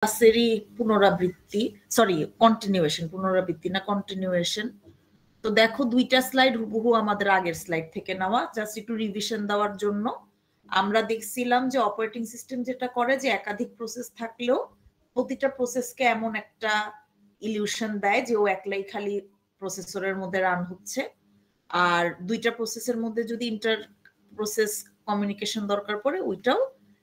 ক্লাসেরই পুনরাবৃত্তি, sorry continuation, পুনরাবৃত্তি না কন্টিনিউয়েশন। তো দেখো দুইটা স্লাইড হুবহু আমাদের আগের স্লাইড থেকে নেওয়া, জাস্ট একটু রিভিশন দেওয়ার জন্য। আমরা দেখছিলাম যে অপারেটিং সিস্টেম যেটা করে যে একাধিক প্রসেস থাকলেও প্রতিটা প্রসেসকে এমন একটা ইলিউশন দেয় যে ও একলাই খালি প্রসেসরের মধ্যে রান হচ্ছে, আর দুইটা প্রসেসের মধ্যে যদি ইন্টার প্রসেস কমিউনিকেশন দরকার পড়ে ওইটাও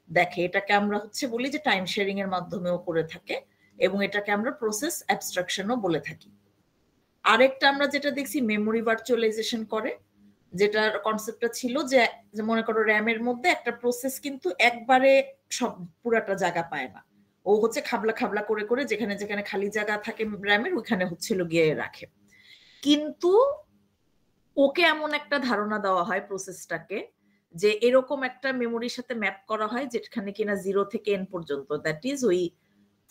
দেখে। এটাকে আমরা হচ্ছে বলি যে টাইম শেয়ারিং এর মাধ্যমেও করে থাকে, এবং এটাকে আমরা প্রসেস অ্যাবস্ট্রাকশনও বলে থাকি। আরেকটা আমরা যেটা দেখছি মেমোরি ভার্চুয়ালাইজেশন করে, যেটার কনসেপ্টটা ছিল যে মনে করো র্যামের মধ্যে একটা প্রসেস কিন্তু একবারে সব পুরাটা জায়গা পায় না, ও হচ্ছে খাবলা খাবলা করে করে যেখানে যেখানে খালি জায়গা থাকে র্যামের ওইখানে হচ্ছিল গিয়ে রাখে। কিন্তু ওকে এমন একটা ধারণা দেওয়া হয় প্রসেসটাকে যে এরকম একটা মেমোরির সাথে ম্যাপ করা হয় যেখানে কিনা 0 থেকে n পর্যন্ত, দ্যাট ইজ ওই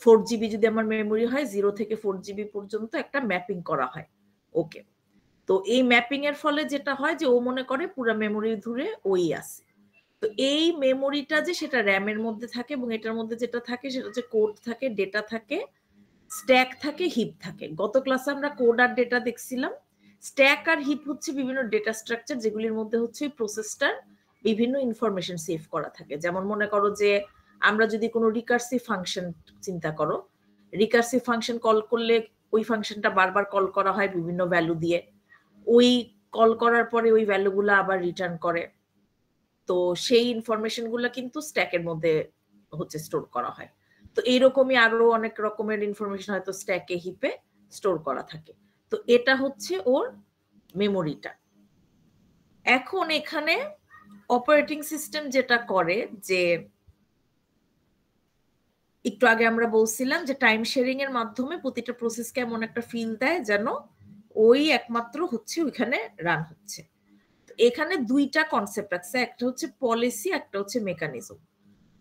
4GB যদি আমার মেমোরি হয় 0 থেকে 4GB পর্যন্ত একটা ম্যাপিং করা হয় ওকে। তো এই ম্যাপিং এর ফলে যেটা হয় যে ও মনে করে পুরো মেমোরি ধরে ওই আছে। তো এই মেমোরিটা যে সেটা র্যামের মধ্যে থাকে, এবং এটার মধ্যে যেটা থাকে সেটা হচ্ছে কোড থাকে, ডেটা থাকে, স্ট্যাক থাকে, হিপ থাকে। গত ক্লাসে আমরা কোড আর ডেটা দেখছিলাম। স্ট্যাক আর হিপ হচ্ছে বিভিন্ন ডেটা স্ট্রাকচার যেগুলির মধ্যে হচ্ছে প্রসেসটার বিভিন্ন ইনফরমেশন সেভ করা থাকে। যেমন মনে করো যে আমরা যদি কোনো রিকার্সিভ ফাংশন চিন্তা করো, রিকার্সিভ ফাংশন কল করলে ওই ফাংশনটা বারবার কল করা হয় বিভিন্ন ভ্যালু দিয়ে, ওই কল করার পরে ওই ভ্যালুগুলো আবার রিটার্ন করে। তো সেই ইনফরমেশনগুলো কিন্তু স্ট্যাকের মধ্যে হচ্ছে স্টোর করা হয়। তো এইরকমই আরো অনেক রকমের ইনফরমেশন হয়তো স্ট্যাকে হিপে স্টোর করা থাকে। তো এটা হচ্ছে ওর মেমোরিটা। এখন এখানে অপারেটিং সিস্টেম যেটা করে যে একটু আগে আমরা বলছিলাম যে টাইম শেয়ারিং এর মাধ্যমে প্রতিটা প্রসেসকে এমন একটা ফিল দেয় যেন ওই একমাত্র হচ্ছে ওইখানে রান হচ্ছে। এখানে দুইটা কনসেপ্ট আছে, একটা হচ্ছে পলিসি, একটা হচ্ছে মেকানিজম।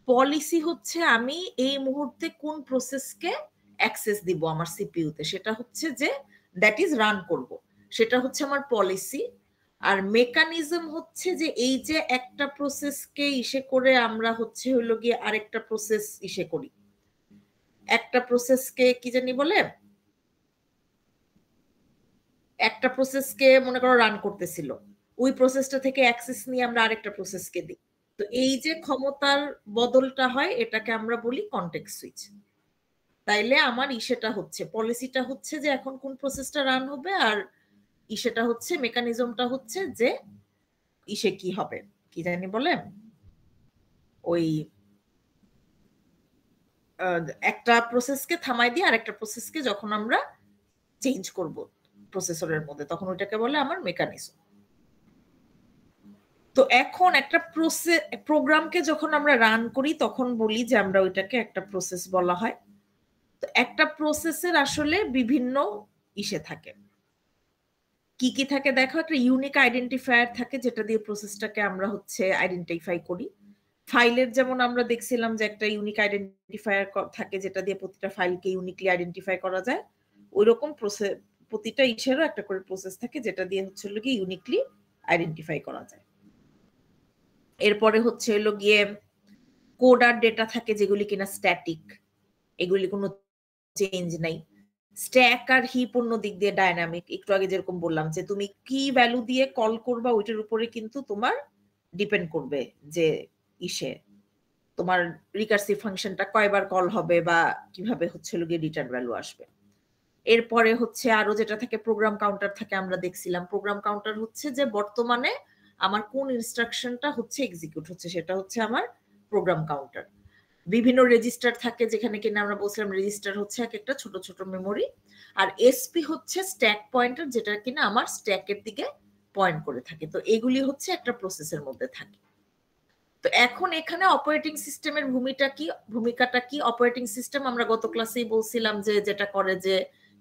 পলিসি হচ্ছে আমি এই মুহূর্তে কোন প্রসেসকে অ্যাক্সেস দিব আমার সিপিইউতে, সেটা হচ্ছে যে দ্যাট ইজ রান করব, সেটা হচ্ছে আমার পলিসি। আর মেকানিজম হচ্ছে যে এই যে একটা প্রসেসকে ইসে করে আমরা হচ্ছে হইলো গিয়ে আরেকটা প্রসেস ইসে করি, একটা প্রসেসকে কি জানি বলে, একটা প্রসেসকে মনে করো রান করতেছিল, ওই প্রসেসটা থেকে অ্যাক্সেস নিয়ে আমরা আরেকটা প্রসেসকে দিই। তো এই যে ক্ষমতার বদলটা হয় এটাকে আমরা বলি কনটেক্সট সুইচ। তাইলে আমার ইসেটা হচ্ছে পলিসিটা হচ্ছে যে এখন কোন প্রসেসটা রান হবে, আর ইসেটা হচ্ছে মেকানিজমটা হচ্ছে যে ইসে কি হবে কি জানি বলে, ওই একটা প্রসেসকে থামাই দিয়ে আরেকটা প্রসেসকে যখন আমরা চেঞ্জ করব প্রসেসরের মধ্যে তখন ওইটাকে বলে আমার মেকানিজম। তো এখন একটা প্রোগ্রামকে যখন আমরা রান করি তখন বলি যে আমরা ওইটাকে একটা প্রসেস বলা হয়। তো একটা প্রসেসের আসলে বিভিন্ন ইসে থাকে, কি কি থাকে দেখো, একটা ইউনিক আইডেন্টিফায়ার থাকে যেটা দিয়ে প্রসেসটাকে আমরা হচ্ছে আইডেন্টিফাই করি। ফাইলের যেমন আমরা দেখছিলাম যে একটা ইউনিক আইডেন্টিফায়ার থাকে যেটা দিয়ে প্রতিটা ফাইলকে ইউনিকলি আইডেন্টিফাই করা যায়, ওইরকম প্রতিটা ইসেরও একটা করে প্রসেস থাকে যেটা দিয়ে হচ্ছে গিয়ে ইউনিকলি আইডেন্টিফাই করা যায়। এরপরে হচ্ছে হলো গিয়ে কোড আর ডেটা থাকে যেগুলি কিনা স্ট্যাটিক, এগুলি কোনো চেঞ্জ নাই। স্ট্যাক আর হিপ অন্য দিক দিয়ে ডায়নামিক, একটু আগে যেরকম বললাম যে তুমি কি ভ্যালু দিয়ে কল করবা ওইটার উপরে কিন্তু তোমার ডিপেন্ড করবে যে ইসে তোমার রিকার্সিভ ফাংশনটা কয়বার কল হবে বা কিভাবে হচ্ছে গিয়ে রিটার্ন ভ্যালু আসবে। এরপরে হচ্ছে আরো যেটা থাকে প্রোগ্রাম কাউন্টার থাকে, আমরা দেখছিলাম প্রোগ্রাম কাউন্টার হচ্ছে যে বর্তমানে আমার কোন ইনস্ট্রাকশনটা হচ্ছে এক্সিকিউট হচ্ছে সেটা হচ্ছে আমার প্রোগ্রাম কাউন্টার। বিভিন্ন রেজিস্টার থাকে যেখানে কিনা আমরা বলছিলাম রেজিস্টার হচ্ছে এক একটা ছোট ছোট মেমোরি, আর এসপি হচ্ছে স্ট্যাক পয়েন্টার যেটা কিনা আমার স্ট্যাকের দিকে পয়েন্ট করে থাকে। তো এগুলি হচ্ছে একটা প্রসেসের মধ্যে থাকে। তো এখন এখানে অপারেটিং সিস্টেমের ভূমিকাটা কি, অপারেটিং সিস্টেম আমরা গত ক্লাসেই বলছিলাম যে যেটা করে যে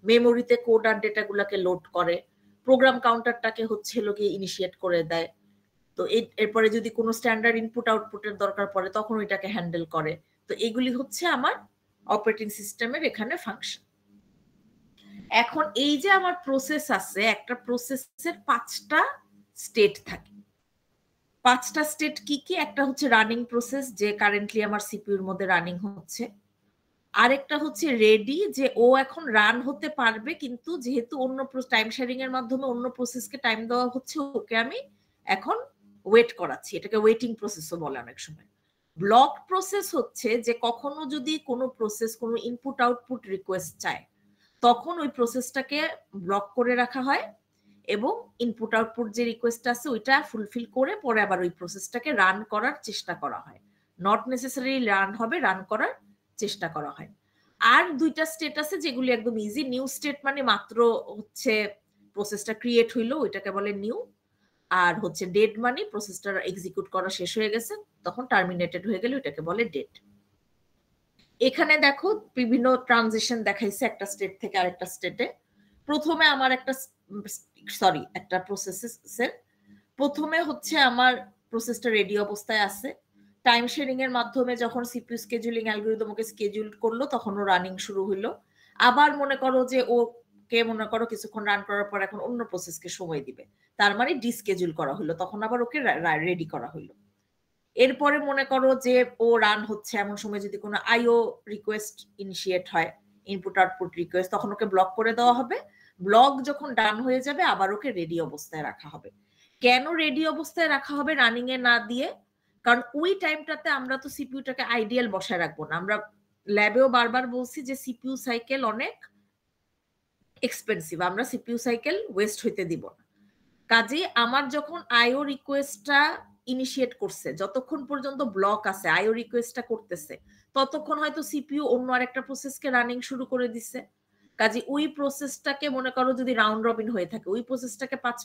মেমোরিতে কোড আর ডেটা গুলাকে লোড করে, প্রোগ্রাম কাউন্টারটাকে হচ্ছে গিয়ে ইনিশিয়েট করে দেয়। তো এরপরে যদি কোনো স্ট্যান্ডার্ড ইনপুট আউটপুটের দরকার পড়ে তখন ওইটাকে হ্যান্ডেল করে। তো এগুলি হচ্ছে আমার অপারেটিং সিস্টেমের এখানে ফাংশন। এখন এই যে আমার প্রসেস আছে, একটা প্রসেসের 5টা স্টেট থাকে। 5টা স্টেট কি কি, একটা হচ্ছে রানিং প্রসেস যে কারেন্টলি আমার সিপিইউর মধ্যে রানিং হচ্ছে, আরেকটা হচ্ছে রেডি, যে ও এখন রান হতে পারবে, কিন্তু যেহেতু অন্য টাইম শেয়ারিং এর মাধ্যমে অন্য প্রসেসকে টাইম দেওয়া হচ্ছে, ওকে আমি এখন ওয়েট করাচ্ছি। এটাকে ওয়েটিং প্রসেসও বলে অনেক সময়। ব্লক প্রসেস হচ্ছে যে কখনো যদি কোনো প্রসেস কোনো ইনপুট আউটপুট রিকোয়েস্ট চায়, তখন ওই প্রসেসটাকে ব্লক করে রাখা হয় এবং ইনপুট আউটপুট যে রিকোয়েস্ট আছে ওইটা ফুলফিল করে পরে আবার ওই প্রসেসটাকে রান করার চেষ্টা করা হয়। নট নেসেসারি রান হবে, রান করার চেষ্টা করা হয়। আর দুইটা স্টেট আছে যেগুলি একদম ইজি। নিউ স্টেট মানে মাত্র হচ্ছে প্রসেসটা ক্রিয়েট হইলো, ওইটাকে বলে নিউ। আর হচ্ছে ডেড মানে প্রসেসটা এক্সিকিউট করা শেষ হয়ে গেছে, তখন টার্মিনেটেড হয়ে গেলে ওইটাকে বলে ডেড। এখানে দেখো বিভিন্ন ট্রানজিশন দেখাইছে একটা স্টেট থেকে আরেকটা স্টেটে। প্রথমে আমার একটা প্রসেসের প্রথমে হচ্ছে আমার প্রসেসটা রেডি অবস্থায় আছে। টাইম শেয়ারিং এর মাধ্যমে যখন সিপিইউ স্কেজুলিং অ্যালগরিদম ওকে স্কেজুল করলো, তখন ও রানিং শুরু হইলো। আবার মনে করো যে ওকে মনে করো কিছুক্ষণ রান করার পর এখন অন্য প্রসেসকে সময় দিবে, তার মানে ডিসকেজুল করা হলো, তখন আবার ওকে রেডি করা হলো। এরপরে মনে করো যে ও রান হচ্ছে, এমন সময় যদি কোনো আইও রিকোয়েস্ট ইনিশিয়েট হয়, ইনপুট আউটপুট রিকোয়েস্ট, তখন ওকে ব্লক করে দেওয়া হবে। ব্লক যখন ডান হয়ে যাবে আবার ওকে রেডি অবস্থায় রাখা হবে। কেন রেডি অবস্থায় রাখা হবে রানিং এ না দিয়ে? কারণ ওই টাইমটাতে আমরা তো সিপিইউটাকে আইডিয়াল বসায় রাখবো না। আমরা ল্যাবেও বারবার বলছি যে সিপিইউ সাইকেল অনেক এক্সপেন্সিভ, আমরা সিপিইউ সাইকেল ওয়েস্ট হইতে দিব না। কাজেই আমার যখন আইও রিকোয়েস্টটা ইনিশিয়েট করছে, যতক্ষণ পর্যন্ত ব্লক আছে আইও রিকোয়েস্টটা করতেছে, ততক্ষণ হয়তো সিপিইউ অন্য আরেকটা প্রসেসকে রানিং শুরু করে দিছে। কাজে ওই প্রসেসটাকে মনে করো যদি রাউন্ড রবিন হয়ে থাকে, ওই প্রসেসটাকে 5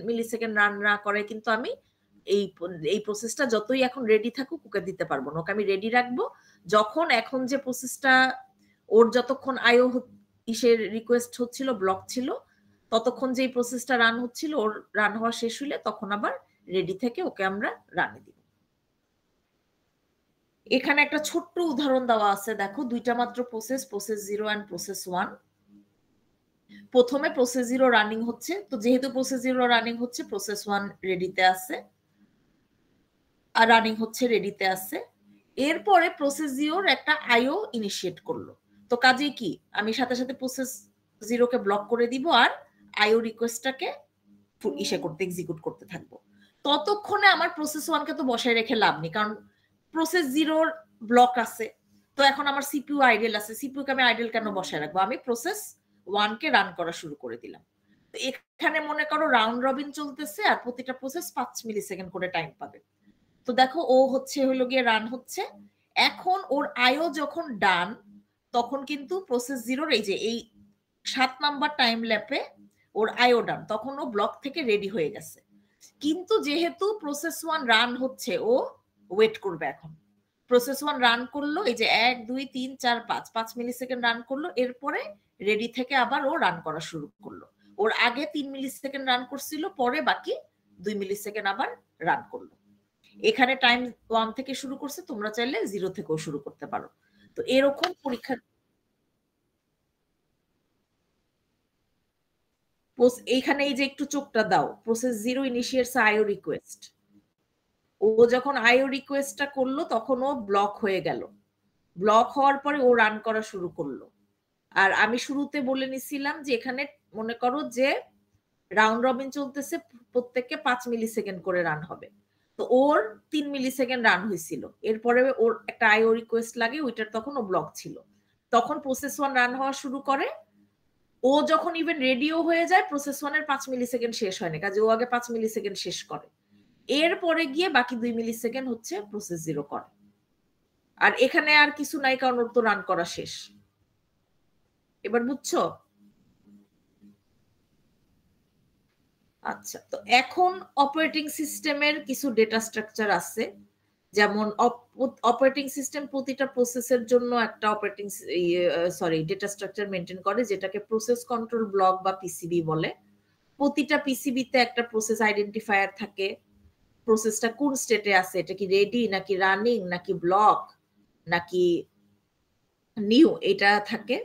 মিলি সেকেন্ড রান না করে কিন্তু আমি এই প্রসেসটা যতই এখন রেডি থাকুক ওকে দিতে পারবো না। ওকে আমি রেডি রাখবো যখন এখন যে প্রসেসটা ওর যতক্ষণ আইও ইসের রিকোয়েস্ট হচ্ছিল, ব্লক ছিল, ততক্ষণ যে প্রসেসটা রান হচ্ছিল ওর রান হওয়া শেষ হইলে তখন আবার রেডি থেকে ওকে আমরা রানে দিব। এখানে একটা ছোট্ট উদাহরণ দেওয়া আছে, দেখো দুইটা মাত্র প্রসেস 0 এন্ড প্রসেস 1। প্রথমে প্রসেস 0 রানিং হচ্ছে, তো যেহেতু প্রসেস 0 রানিং হচ্ছে প্রসেস 1 রেডিতে আছে, আর রানিং হচ্ছে রেডিতে আছে। এরপরে প্রসেস 0 একটা আইও ইনিশিয়েট করলো, তো কাজে কি আমি সাথে সাথে প্রসেস 0 কে ব্লক করে দিব আর আইও রিকোয়েস্টটাকে এক্সিকিউট করতে থাকবো। ততক্ষণে আমার প্রসেস 1 কে তো বসায় রেখে লাভ নেই, কারণ প্রসেস 0 ব্লক আছে, তো এখন আমার সিপিইউ আইডেল আছে, সিপিইউ কে আমি আইডেল কেন বসায় রাখবো? আমি প্রসেস 1 কে রান করা শুরু করে দিলাম। তো এখানে মনে করো রাউন্ড রবিন চলতেছে আর প্রতিটা প্রসেস 5 মিলি সেকেন্ড করে টাইম পাবে। তো দেখো ও হচ্ছে হলো গিয়ে রান হচ্ছে। এখন ওর আইও যখন ডান, তখন কিন্তু প্রসেস 0 এই যে এই 7 নাম্বার টাইম ল্যাপে ওর আইও ডান, তখন ও ব্লক থেকে রেডি হয়ে গেছে। কিন্তু যেহেতু প্রসেস 1 রান হচ্ছে, ও ওয়েট করবে। এখন প্রসেস 1 রান করলো, এই যে 1 2 3 4 5 মিলি সেকেন্ড রান করলো, এরপরে রেডি থেকে আবার ও রান করা শুরু করলো। ওর আগে 3 মিলি সেকেন্ড রান করছিল, পরে বাকি 2 মিলি সেকেন্ড আবার রান করলো। এখানে টাইম 1 থেকে শুরু করছে, তোমরা চাইলে 0 থেকেও শুরু করতে পারো। তো এরকম পরীক্ষা এইখানে এই যে একটু চোখটা দাও, প্রসেস 0 ইনিশিয়েটস আইও রিকোয়েস্ট। ও যখন আইও রিকোয়েস্টটা করলো তখন ও ব্লক হয়ে গেল। ব্লক হওয়ার পরে ও রান করা শুরু করলো। আর আমি শুরুতে বলে নিছিলাম যে এখানে মনে করো যে রাউন্ড রবিন চলতেছে, প্রত্যেককে 5 মিলি সেকেন্ড করে রান হবে। তো ওর 3 মিলি সেকেন্ড রান হয়েছিল, এরপরে ওর একটা আইও রিকোয়েস্ট লাগে, ওইটার তখন ও ব্লক ছিল। তখন প্রসেস 1 রান হওয়া শুরু করে। ও যখন ইভেন রেডিও হয়ে যায়, প্রসেস 1 এর 5 মিলি সেকেন্ড শেষ হয় না, কাজে ও আগে 5 মিলি সেকেন্ড শেষ করে, এরপরে গিয়ে বাকি 2 মিলি সেকেন্ড হচ্ছে প্রসেস 0 করে। আর এখানে আর কিছু নাই, কারণ ওর তো রান করা শেষ। এবার বুঝছো? আচ্ছা, তো এখন অপারেটিং সিস্টেমের কিছু ডেটা স্ট্রাকচার আছে, যেমন অপারেটিং সিস্টেম প্রতিটা প্রসেসের জন্য একটা ডেটা স্ট্রাকচার মেনটেন করে, যেটাকে প্রসেস কন্ট্রোল ব্লক বা পিসিবি বলে। প্রতিটা পিসিবিতে একটা প্রসেস আইডেন্টিফায়ার থাকে, প্রসেসটা কোন স্টেটে আছে, এটা কি রেডি নাকি রানিং নাকি ব্লক নাকি নিউ, এটা থাকে।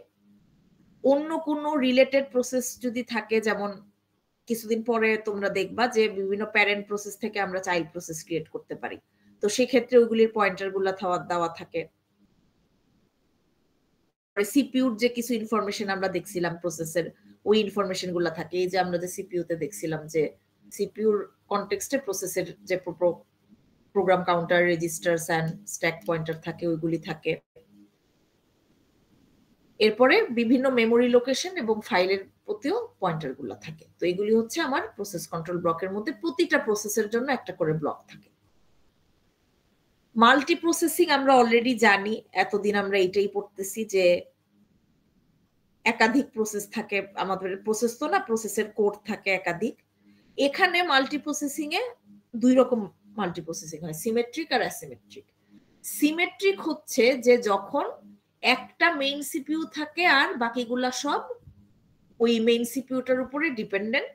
অন্য কোনো রিলেটেড প্রসেস যদি থাকে, যেমন কিছুদিন পরে তোমরা দেখবা যে বিভিন্ন প্যারেন্ট প্রসেস থেকে আমরা চাইল্ড প্রসেস ক্রিয়েট করতে পারি, তো সেক্ষেত্রে ওইগুলির পয়েন্টার গুলা দেওয়া থাকে। সিপিইউর যে কিছু ইনফরমেশন আমরা দেখছিলাম প্রসেসের, ওই ইনফরমেশন গুলা থাকে। এই যে আমরা যে সিপিইউতে দেখছিলাম যে সিপিইউর কনটেক্সটে প্রসেসের যে program counter, registers and stack pointer থাকে, ওইগুলি থাকে। এরপরে বিভিন্ন মেমোরি লোকেশন এবং ফাইলের প্রতিও পয়েন্টার গুলো থাকে। তো এগুলি হচ্ছে আমার প্রসেস কন্ট্রোল ব্লকের মধ্যে, প্রতিটা প্রসেসের জন্য একটা করে ব্লক থাকে। মাল্টি প্রসেসিং আমরা অলরেডি জানি, এতদিন আমরা এটাই পড়তেছি যে একাধিক প্রসেস থাকে আমাদের। প্রসেস তো না, প্রসেসের কোড থাকে একাধিক। এখানে মাল্টি প্রসেসিং এ দুই রকম মাল্টি প্রসেসিং হয়, সিমেট্রিক আর অ্যাসিমেট্রিক। সিমেট্রিক হচ্ছে যে যখন একটা মেইন সিপিইউ থাকে আর বাকিগুলা সব ওই মেইন সিপিইউটার উপরে ডিপেন্ডেন্ট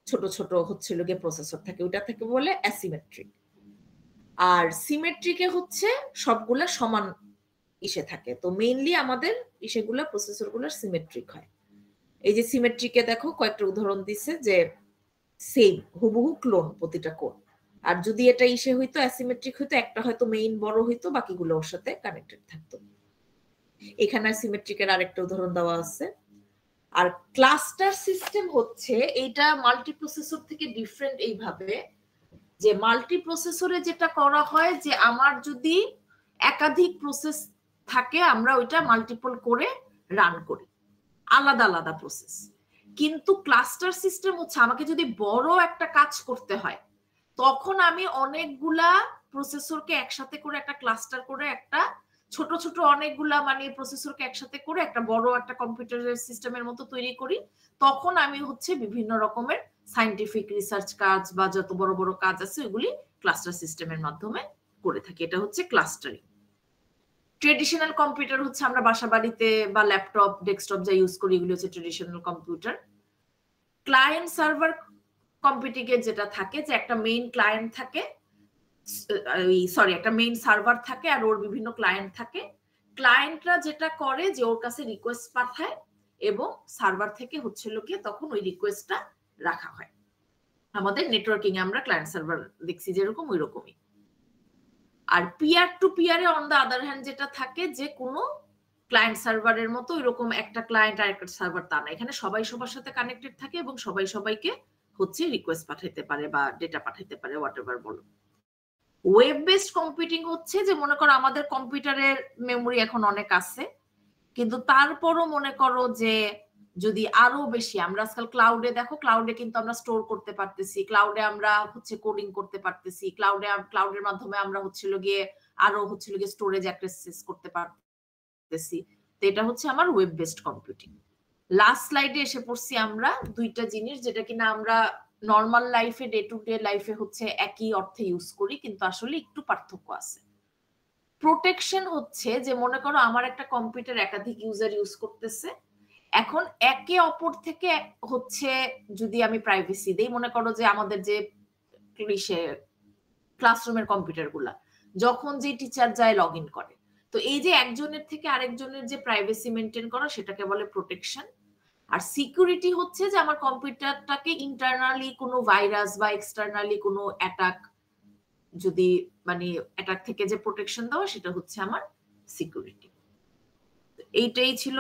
ছোট ছোট হচ্ছিল গিয়ে প্রসেসর থাকে, ওটা থেকে বলে অ্যাসিমেট্রিক। আর সিমেট্রিকে হচ্ছে সবগুলা সমান ইসে থাকে। তো মেইনলি আমাদের ইসেগুলা প্রসেসরগুলোর সিমেট্রিক হয়। এই যে সিমেট্রিকে দেখো কয়েকটা উদাহরণ দিছে যে সেম হুবহু ক্লোন প্রতিটা কোড। আর যদি এটা ইসে হইতো অ্যাসিমেট্রিক হইতো, একটা হয়তো মেইন বড় হইতো, বাকিগুলো ওর সাথে কানেক্টেড থাকতো। এখানে সিমেট্রিকের আরেকটা উদাহরণ দেওয়া আছে। আর ক্লাস্টার সিস্টেম হচ্ছে এইটা মাল্টি প্রসেসর থেকে ডিফারেন্ট এইভাবে যে মাল্টি প্রসেসরে যেটা করা হয় যে আমার যদি একাধিক প্রসেস থাকে আমরা ওইটা মাল্টিপল করে রান করি, আলাদা আলাদা প্রসেস। কিন্তু ক্লাস্টার সিস্টেম হচ্ছে আমাকে যদি বড় একটা কাজ করতে হয় তখন আমি অনেকগুলা প্রসেসরকে একসাথে করে একটা ক্লাস্টার করে একটা ছোট ছোট অনেকগুলা মানে প্রসেসরকে একসাথে করে একটা বড় একটা কম্পিউটারের সিস্টেমের মতো তৈরি করি। তখন আমি হচ্ছে বিভিন্ন রকমের সায়েন্টিফিক রিসার্চ কাজ বা যত বড় বড় কাজ আছে ওইগুলি ক্লাস্টার সিস্টেমের মাধ্যমে করে থাকি। এটা হচ্ছে ক্লাস্টারিং। ট্রেডিশনাল কম্পিউটার হচ্ছে আমরা বাসা বাড়িতে বা ল্যাপটপ ডেস্কটপ যা ইউজ করি এগুলি হচ্ছে traditional computer. Client server computing এর যেটা থাকে যে একটা মেইন ক্লায়েন্ট থাকে, একটা মেইন সার্ভার থাকে আর ওর বিভিন্ন ক্লায়েন্ট থাকে। ক্লায়েন্টরা যেটা করে যে ওর কাছে রিকোয়েস্ট পাঠায় এবং সার্ভার থেকে হচ্ছিল গিয়ে তখন ওই রিকোয়েস্টটা রাখা হয়। আমাদের নেটওয়ার্কিং এ আমরা ক্লায়েন্ট সার্ভার দেখছি যেরকম ওই রকমই। আর পিয়ার টু পিয়ারে অন দ্য আদার হ্যান্ড যেটা থাকে যে কোনো ক্লায়েন্ট সার্ভারের মতো ওইরকম একটা ক্লায়েন্ট আর একটা সার্ভার তা না, এখানে সবাই সবার সাথে কানেক্টেড থাকে এবং সবাই সবাইকে হচ্ছে রিকোয়েস্ট পাঠাইতে পারে বা ডেটা পাঠাইতে পারে, হোয়াটএভার বলো। ওয়েব বেসড কম্পিউটিং হচ্ছে যে মনে করো আমাদের কম্পিউটারের মেমোরি এখন অনেক আছে, কিন্তু তারপরও মনে করো যে যদি আরো বেশি আমরা আজকাল ক্লাউডে দেখো, ক্লাউডে কিন্তু আমরা স্টোর করতে পারতেছি, ক্লাউডে আমরা হচ্ছে কোডিং করতে পারতেছি, ক্লাউডের মাধ্যমে আমরা হচ্ছিল গিয়ে আরো হচ্ছিল গিয়ে স্টোরেজ অ্যাক্সেস করতে পারতেছি। তো এটা হচ্ছে আমার ওয়েব বেসড কম্পিউটিং। লাস্ট স্লাইডে এসে পড়ছি আমরা দুইটা জিনিস যেটা কিনা আমরা নর্মাল লাইফে ডে টু ডে লাইফে হচ্ছে একই অর্থে ইউজ করি কিন্তু আসলে একটু পার্থক্য আছে। প্রোটেকশন হচ্ছে যে মনে করো আমার একটা কম্পিউটার একাধিক ইউজার ইউজ করতেছে, এখন একে অপর থেকে হচ্ছে যদি আমি প্রাইভেসি দেই, মনে করো যে আমাদের যে ক্লাসরুমের কম্পিউটার গুলা যখন যে টিচার যায় লগ ইন করে, তো এই যে একজনের থেকে আরেকজনের যে প্রাইভেসি মেনটেন করা সেটাকে বলে প্রোটেকশন। আর সিকিউরিটি হচ্ছে যে আমার কম্পিউটারটাকে ইন্টারনালি কোনো ভাইরাস বা এক্সটার্নালি কোনো অ্যাটাক যদি মানে অ্যাটাক থেকে যে প্রোটেকশন দেওয়া সেটা হচ্ছে আমার সিকিউরিটি। এইটাই ছিল